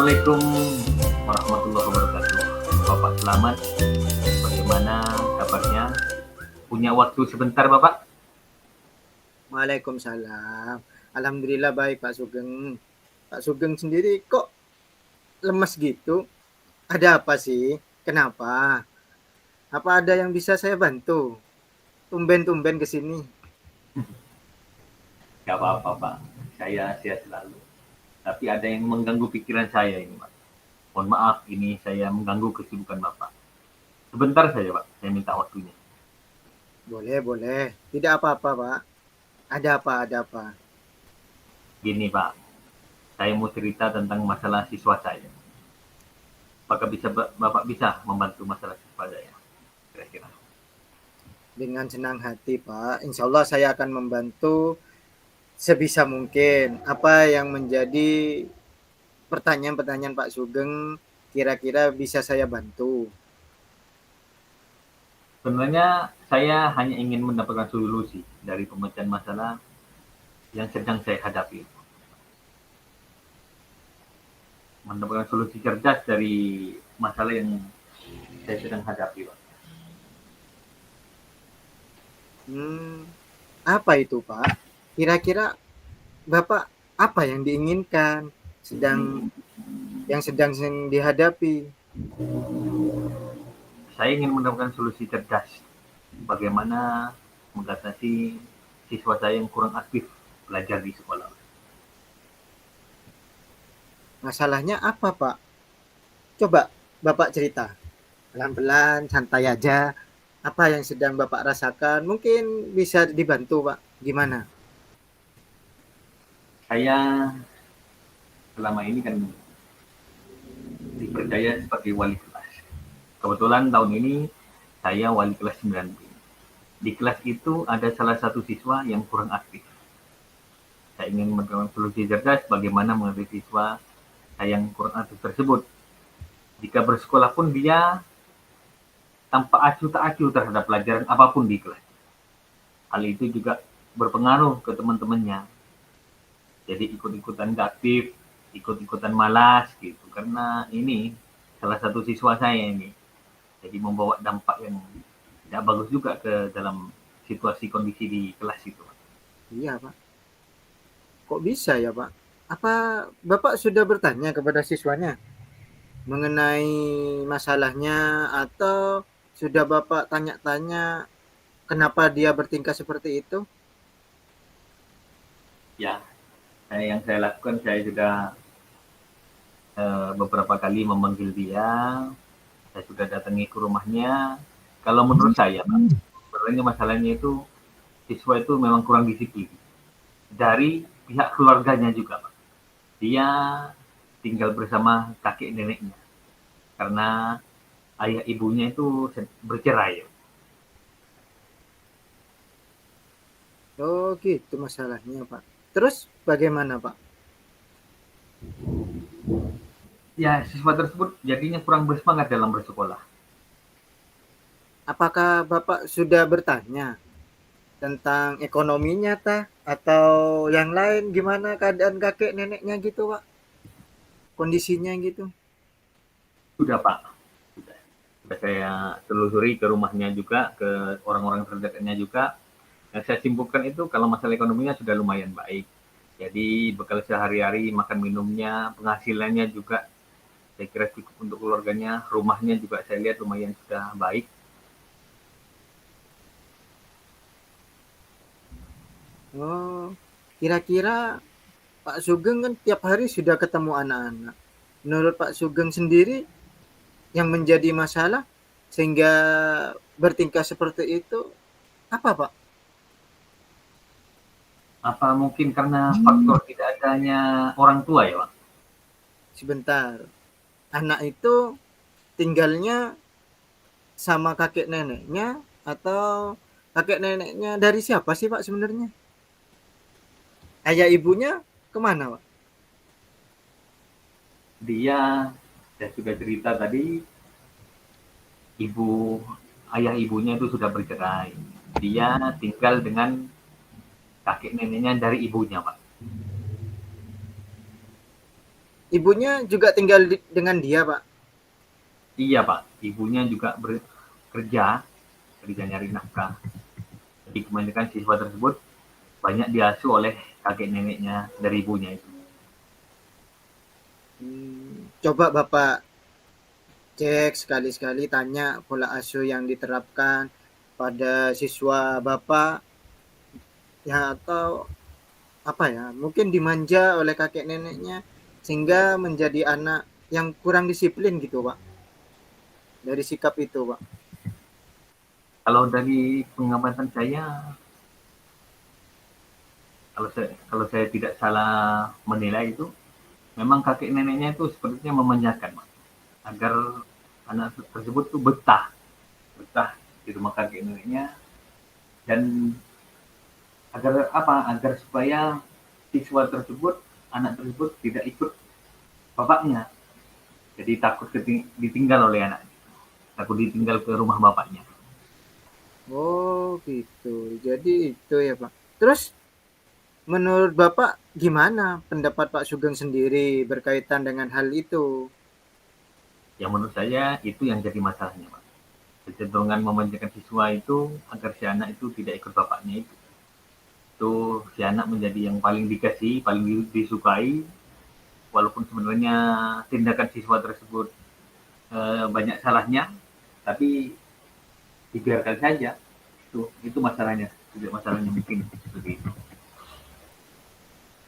Assalamualaikum warahmatullahi wabarakatuh. Bapak selamat. Bagaimana kabarnya? Punya waktu sebentar, Bapak? Waalaikumsalam. Alhamdulillah baik Pak Sugeng. Pak Sugeng sendiri kok lemes gitu? Ada apa sih? Kenapa? Apa ada yang bisa saya bantu? Tumben-tumben ke sini. Gak apa-apa, Pak. Saya sehat selalu. Tapi ada yang mengganggu pikiran saya ini, Pak. Mohon maaf, ini saya mengganggu kesibukan Bapak. Sebentar saja, Pak. Saya minta waktunya. Boleh, boleh. Tidak apa-apa, Pak. Ada apa, ada apa? Gini, Pak. Saya mau cerita tentang masalah siswa saya. Bapak bisa membantu masalah siswa saya? Kira-kira. Dengan senang hati, Pak. Insya Allah saya akan membantu sebisa mungkin. Apa yang menjadi pertanyaan-pertanyaan Pak Sugeng kira-kira bisa saya bantu? Sebenarnya saya hanya ingin mendapatkan solusi dari pemecahan masalah yang sedang saya hadapi. Mendapatkan solusi cerdas dari masalah yang saya sedang hadapi, Pak. Apa itu, Pak? Kira-kira Bapak apa yang diinginkan yang sedang dihadapi? Saya ingin mendapatkan solusi cerdas bagaimana mengatasi siswa saya yang kurang aktif belajar di sekolah. Masalahnya apa, Pak? Coba Bapak cerita. Pelan-pelan, santai aja. Apa yang sedang Bapak rasakan? Mungkin bisa dibantu, Pak. Gimana? Saya selama ini kan dipercaya sebagai wali kelas. Kebetulan tahun ini saya wali kelas 9B. Di kelas itu ada salah satu siswa yang kurang aktif. Saya ingin mendapatkan solusi cerdas bagaimana mengatasi siswa saya yang kurang aktif tersebut. Jika bersekolah pun dia tanpa acuh tak acuh terhadap pelajaran apapun di kelas. Hal itu juga berpengaruh ke teman-temannya. Jadi ikut-ikutan gak aktif, ikut-ikutan malas gitu. Karena ini salah satu siswa saya ini. Jadi membawa dampak yang tidak bagus juga ke dalam situasi kondisi di kelas itu. Iya, Pak. Kok bisa ya, Pak? Apa Bapak sudah bertanya kepada siswanya mengenai masalahnya atau sudah Bapak tanya-tanya kenapa dia bertingkah seperti itu? Ya, yang saya lakukan saya sudah beberapa kali memanggil dia, saya sudah datangi ke rumahnya. Kalau menurut saya, Pak, sebenarnya masalahnya itu siswa itu memang kurang disiplin dari pihak keluarganya juga, Pak. Dia tinggal bersama kakek neneknya karena ayah ibunya itu bercerai. Oh gitu masalahnya, Pak. Terus bagaimana, Pak? Ya, siswa tersebut jadinya kurang bersemangat dalam bersekolah. Apakah Bapak sudah bertanya tentang ekonominya tah atau yang lain gimana keadaan kakek neneknya gitu, Pak? Kondisinya gitu. Sudah, Pak. Sudah. Sudah saya telusuri ke rumahnya juga, ke orang-orang terdekatnya juga. Yang saya simpulkan itu kalau masalah ekonominya sudah lumayan baik. Jadi bekal sehari-hari, makan minumnya, penghasilannya juga saya kira cukup untuk keluarganya. Rumahnya juga saya lihat lumayan sudah baik. Oh, kira-kira Pak Sugeng kan tiap hari sudah ketemu anak-anak. Menurut Pak Sugeng sendiri yang menjadi masalah sehingga bertingkah seperti itu apa, Pak? Apa mungkin karena faktor tidak adanya orang tua ya, Pak? Sebentar. Anak itu tinggalnya sama kakek neneknya atau kakek neneknya dari siapa sih, Pak, sebenarnya? Ayah ibunya kemana, Pak? Dia, saya sudah cerita tadi, ibu ayah ibunya itu sudah bercerai. Dia tinggal dengan kakek neneknya dari ibunya, Pak. ibunya juga tinggal dengan dia, Pak? Iya Pak, ibunya juga bekerja, kerja nyari nafkah. Jadi kebanyakan siswa tersebut banyak diasuh oleh kakek neneknya dari ibunya itu. Coba Bapak cek sekali-sekali, tanya pola asuh yang diterapkan pada siswa Bapak, ya, atau apa ya, mungkin dimanja oleh kakek neneknya sehingga menjadi anak yang kurang disiplin gitu, Pak. Dari sikap itu, Pak. Kalau dari pengamatan saya, kalau saya tidak salah menilai itu, memang kakek neneknya itu sepertinya memanjakan, Pak, agar anak tersebut tuh betah di rumah kakek neneknya, dan agar apa? Agar supaya siswa tersebut, anak tersebut tidak ikut bapaknya. Jadi takut ditinggal oleh anaknya, takut ditinggal ke rumah bapaknya. Oh, gitu. Jadi itu ya, Pak. Terus menurut Bapak gimana pendapat Pak Sugeng sendiri berkaitan dengan hal itu? Yang menurut saya itu yang jadi masalahnya, Pak. Kecenderungan memanjakan siswa itu agar si anak itu tidak ikut bapaknya itu. Itu si anak menjadi yang paling dikasih, paling disukai, walaupun sebenarnya tindakan siswa tersebut banyak salahnya, tapi dibiarkan saja. Itu masalahnya, tidak masalahnya mungkin seperti itu.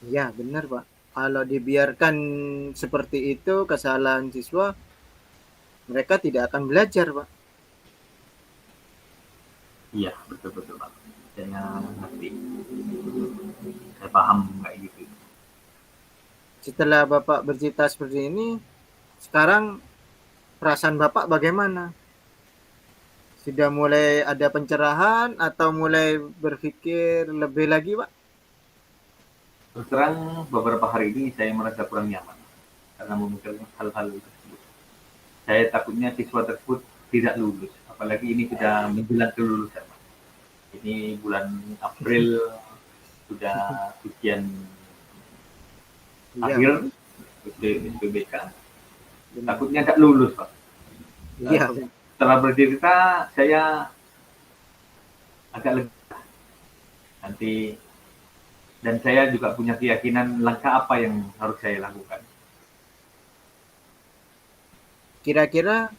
Iya, benar, Pak. Kalau dibiarkan seperti itu, kesalahan siswa, mereka tidak akan belajar, Pak. Iya, betul betul Pak. Saya ngerti, saya paham kayak gitu. Setelah Bapak bercerita seperti ini, sekarang perasaan Bapak bagaimana? Sudah mulai ada pencerahan atau mulai berpikir lebih lagi, Pak? Terus terang beberapa hari ini saya merasa kurang nyaman karena memikirkan hal-hal tersebut. Saya takutnya siswa tersebut tidak lulus, apalagi ini sudah menjelang kelulusan. Ini bulan April sudah ujian Iya, akhir Pak. SPBK, Benar. takutnya tidak lulus Pak. Iya, Pak. Setelah bercerita saya agak lega nanti, dan saya juga punya keyakinan langkah apa yang harus saya lakukan. Kira-kira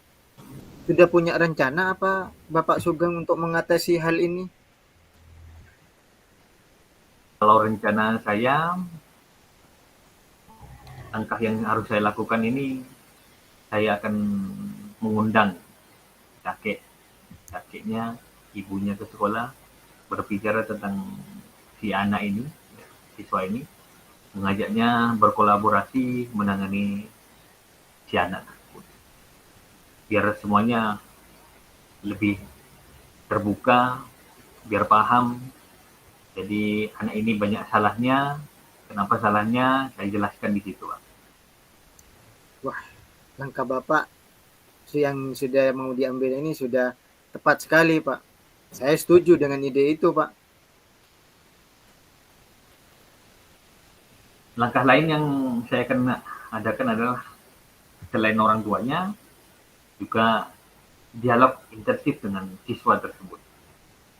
sudah punya rencana apa Bapak Sugeng untuk mengatasi hal ini? Kalau rencana saya, langkah yang harus saya lakukan ini, saya akan mengundang kakeknya, ibunya ke sekolah, berbicara tentang si anak ini, siswa ini, mengajaknya berkolaborasi menangani si anak tersebut. Biar semuanya lebih terbuka, biar paham. Jadi anak ini banyak salahnya, kenapa salahnya saya jelaskan di situ. Wah, langkah Bapak yang sudah mau diambil ini sudah tepat sekali, Pak. Saya setuju dengan ide itu, Pak. Langkah lain yang saya akan adakan adalah selain orang tuanya, juga dialog intensif dengan siswa tersebut.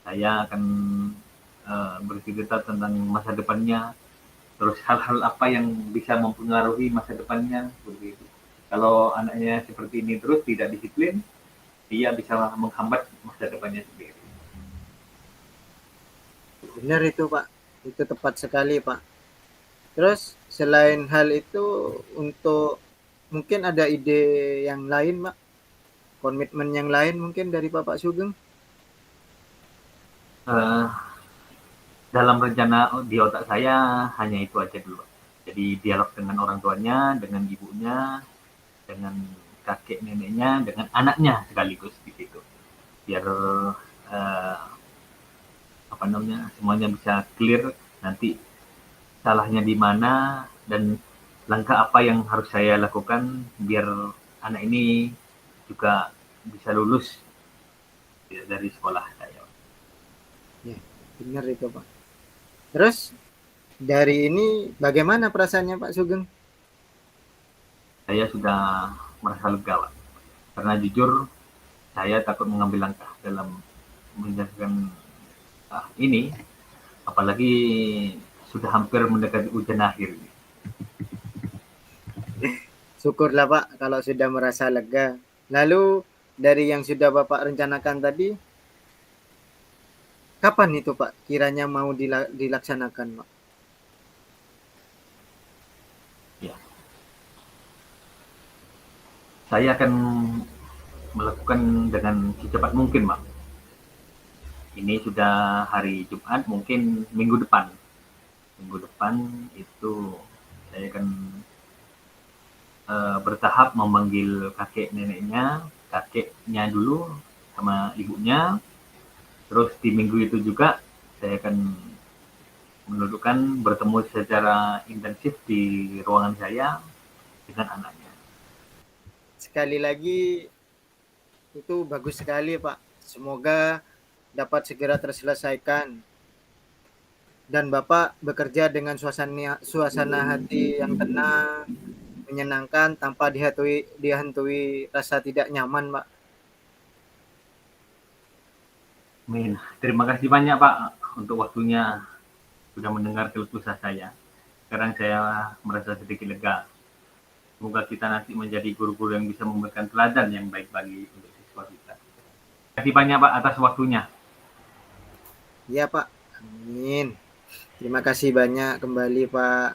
Saya akan bercerita tentang masa depannya, terus hal-hal apa yang bisa mempengaruhi masa depannya, begitu. Kalau anaknya seperti ini terus tidak disiplin, dia bisa menghambat masa depannya sendiri. Benar itu, Pak. Itu tepat sekali, Pak. Terus selain hal itu, untuk mungkin ada ide yang lain, Pak? Komitmen yang lain mungkin dari Bapak Sugeng? Uh, dalam rencana di otak saya hanya itu aja dulu. Jadi dialog dengan orang tuanya, dengan ibunya, dengan kakek neneknya, dengan anaknya sekaligus di situ. Biar uh, apa namanya, semuanya bisa clear nanti salahnya di mana dan langkah apa yang harus saya lakukan biar anak ini juga bisa lulus dari sekolah saya. Ya, benar itu, Pak. Terus dari ini bagaimana perasaannya Pak Sugeng? saya sudah merasa lega, Pak. Karena jujur saya takut mengambil langkah dalam menjalankan ini, apalagi sudah hampir mendekati ujian akhir. Syukurlah Pak kalau sudah merasa lega. Lalu dari yang sudah Bapak rencanakan tadi, kapan itu Pak kiranya mau dilaksanakan Pak? Ya, saya akan melakukan dengan secepat mungkin, Pak. Ini sudah hari Jumat, mungkin minggu depan. Minggu depan itu saya akan bertahap memanggil kakek neneknya, kakeknya dulu sama ibunya. Terus di minggu itu juga saya akan mendudukkan bertemu secara intensif di ruangan saya dengan anaknya. Sekali lagi itu bagus sekali Pak. Semoga dapat segera terselesaikan dan Bapak bekerja dengan suasana hati yang tenang, menyenangkan tanpa dihantui rasa tidak nyaman, Pak. Amin. Terima kasih banyak Pak untuk waktunya sudah mendengar keluh kesah saya. Sekarang saya merasa sedikit lega. Semoga kita nanti menjadi guru-guru yang bisa memberikan teladan yang baik bagi untuk siswa kita. Terima kasih banyak Pak atas waktunya. Iya, Pak. Amin. Terima kasih banyak kembali, Pak.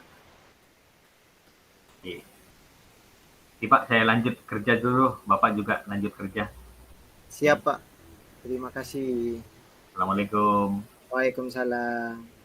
Oke, Pak, saya lanjut kerja dulu. Bapak juga lanjut kerja. Siap, Pak. Terima kasih. Assalamualaikum. Waalaikumsalam.